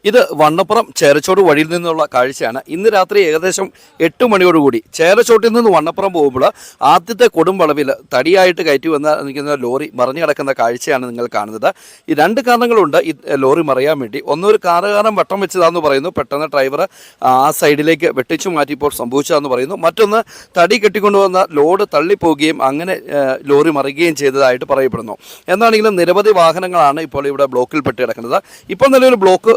ഇത് വണ്ണപ്പുറം ചേരച്ചോട് വഴിയിൽ നിന്നുള്ള കാഴ്ചയാണ്. ഇന്ന് രാത്രി ഏകദേശം 8 മണിയോടുകൂടി ചേരച്ചോട്ടിൽ നിന്ന് വണ്ണപ്പുറം പോകുമ്പോൾ ആദ്യത്തെ കൊടും വളവിൽ തടിയായിട്ട് കയറ്റി വന്ന് നിൽക്കുന്ന ലോറി മറിഞ്ഞു കിടക്കുന്ന കാഴ്ചയാണ് നിങ്ങൾ കാണുന്നത്. ഈ രണ്ട് കാരണങ്ങളുണ്ട് ഈ ലോറി മറിയാൻ വേണ്ടി. ഒന്നൊരു കാറുകാരൻ വട്ടം വെച്ചതാണെന്ന് പറയുന്നു, പെട്ടെന്ന് ഡ്രൈവർ ആ സൈഡിലേക്ക് വെട്ടിച്ചു മാറ്റിയപ്പോൾ സംഭവിച്ചതെന്ന് പറയുന്നു. മറ്റൊന്ന് തടി കെട്ടിക്കൊണ്ടുവന്ന ലോഡ് തള്ളിപ്പോവുകയും അങ്ങനെ ലോറി മറിയുകയും ചെയ്തതായിട്ട് പറയപ്പെടുന്നു. എന്നാണെങ്കിലും നിരവധി വാഹനങ്ങളാണ് ഇപ്പോൾ ഇവിടെ ബ്ലോക്കിൽ പെട്ട് കിടക്കുന്നത്. ഇപ്പോൾ നിലവിൽ ബ്ലോക്ക്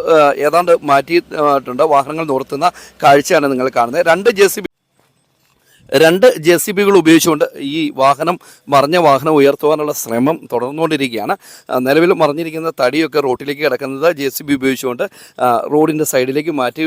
ഏതാണ്ട് മാറ്റിയിട്ടുണ്ട്. വാഹനങ്ങൾ നിർത്തുന്ന കാഴ്ചയാണ് നിങ്ങൾ കാണുന്നത്. രണ്ട് JCB ഉപയോഗിച്ചുകൊണ്ട് ഈ മറിഞ്ഞ വാഹനം ഉയർത്തുവാനുള്ള ശ്രമം തുടർന്നുകൊണ്ടിരിക്കുകയാണ്. നിലവിൽ മറിഞ്ഞിരിക്കുന്ന തടിയൊക്കെ റോഡിലേക്ക് കിടക്കുന്നത് JCB ഉപയോഗിച്ചുകൊണ്ട് റോഡിൻ്റെ സൈഡിലേക്ക് മാറ്റി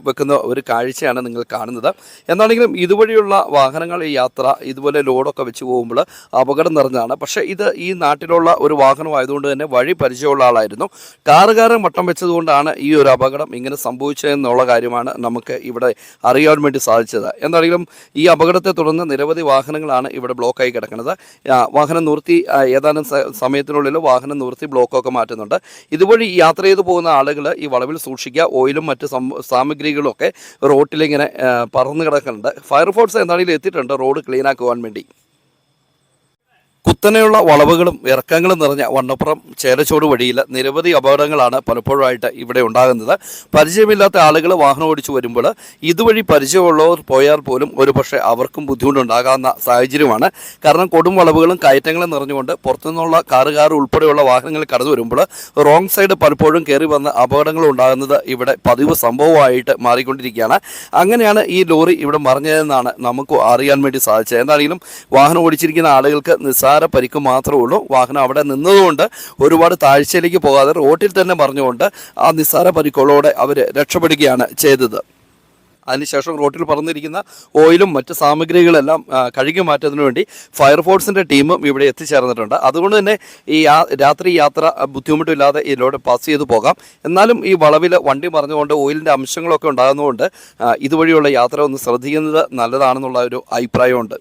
വെക്കുന്ന ഒരു കാഴ്ചയാണ് നിങ്ങൾ കാണുന്നത്. എന്നാണെങ്കിലും ഇതുവഴിയുള്ള വാഹനങ്ങൾ യാത്ര ഇതുപോലെ ലോഡൊക്കെ വെച്ച് പോകുമ്പോൾ അപകടം നിറഞ്ഞതാണ്. പക്ഷേ ഇത് ഈ നാട്ടിലുള്ള ഒരു വാഹനമായതുകൊണ്ട് തന്നെ വഴി പരിചയമുള്ള ആളായിരുന്നു. കാറുകാരൻ വട്ടം വെച്ചതുകൊണ്ടാണ് ഈ ഒരു അപകടം ഇങ്ങനെ സംഭവിച്ചതെന്നുള്ള കാര്യമാണ് നമുക്ക് ഇവിടെ അറിയാൻ വേണ്ടി സാധിച്ചത്. എന്നാണെങ്കിലും ഈ അപകടത്തെ തുടർന്ന് നിരവധി വാഹനങ്ങളാണ് ഇവിടെ ബ്ലോക്കായി കിടക്കുന്നത്. വാഹനം നിർത്തി ഏതാനും സമയത്തിനുള്ളിൽ വാഹനം നിർത്തി ബ്ലോക്കൊക്കെ മാറ്റുന്നുണ്ട്. ഇതുവഴി യാത്ര ചെയ്തു പോകുന്ന ആളുകൾ ഈ വളവിൽ സൂക്ഷിക്കുക. ഓയിലും മറ്റ് സാമഗ്രികളും ഒക്കെ റോട്ടിലിങ്ങനെ പറന്ന് കിടക്കുന്നുണ്ട്. ഫയർഫോഴ്സ് എന്താണെങ്കിലും എത്തിയിട്ടുണ്ട് റോഡ് ക്ലീനാക്കുവാൻ വേണ്ടി. കുത്തനെയുള്ള വളവുകളും ഇറക്കങ്ങളും നിറഞ്ഞ വണ്ണപ്പുറം ചേരച്ചോട് വഴിയിൽ നിരവധി അപകടങ്ങളാണ് പലപ്പോഴായിട്ട് ഇവിടെ ഉണ്ടാകുന്നത്. പരിചയമില്ലാത്ത ആളുകൾ വാഹനം ഓടിച്ചു വരുമ്പോൾ ഇതുവഴി പരിചയമുള്ളവർ പോയാൽ പോലും ഒരുപക്ഷെ അവർക്കും ബുദ്ധിമുട്ടുണ്ടാകാവുന്ന സാഹചര്യമാണ്. കാരണം കൊടും വളവുകളും കയറ്റങ്ങളും നിറഞ്ഞുകൊണ്ട് പുറത്തുനിന്നുള്ള കാറുകാർ ഉൾപ്പെടെയുള്ള വാഹനങ്ങൾ കടന്നു വരുമ്പോൾ റോങ് സൈഡ് പലപ്പോഴും കയറി വന്ന് അപകടങ്ങൾ ഉണ്ടാകുന്നത് ഇവിടെ പതിവ് സംഭവമായിട്ട് മാറിക്കൊണ്ടിരിക്കുകയാണ്. അങ്ങനെയാണ് ഈ ലോറി ഇവിടെ മറിഞ്ഞതെന്നാണ് നമുക്ക് അറിയാൻ വേണ്ടി സാധിച്ചത്. എന്താണെങ്കിലും വാഹനം ഓടിച്ചിരിക്കുന്ന ആളുകൾക്ക് നിസ്സാര പരിക്ക് മാത്രമേ ഉള്ളൂ. വാഹനം അവിടെ നിന്നതുകൊണ്ട് ഒരുപാട് താഴ്ചയിലേക്ക് പോകാതെ റോഡിൽ തന്നെ മറിഞ്ഞുകൊണ്ട് ആ നിസ്സാര പരിക്കുകളോടെ അവർ രക്ഷപ്പെടുകയാണ് ചെയ്തത്. അതിനുശേഷം റോട്ടിൽ പറന്നിരിക്കുന്ന ഓയിലും മറ്റ് സാമഗ്രികളെല്ലാം കഴുകി മാറ്റുന്നതിന് വേണ്ടി ഫയർഫോഴ്സിൻ്റെ ടീമും ഇവിടെ എത്തിച്ചേർന്നിട്ടുണ്ട്. അതുകൊണ്ട് തന്നെ ഈ രാത്രി യാത്ര ബുദ്ധിമുട്ടില്ലാതെ ഇതിലൂടെ പാസ് ചെയ്തു പോകാം. എന്നാലും ഈ വളവിൽ വണ്ടി മറിഞ്ഞുകൊണ്ട് ഓയിലിൻ്റെ അംശങ്ങളൊക്കെ ഉണ്ടാകുന്നതുകൊണ്ട് ഇതുവഴിയുള്ള യാത്ര ഒന്ന് ശ്രദ്ധിക്കുന്നത് നല്ലതാണെന്നുള്ള ഒരു അഭിപ്രായമുണ്ട്.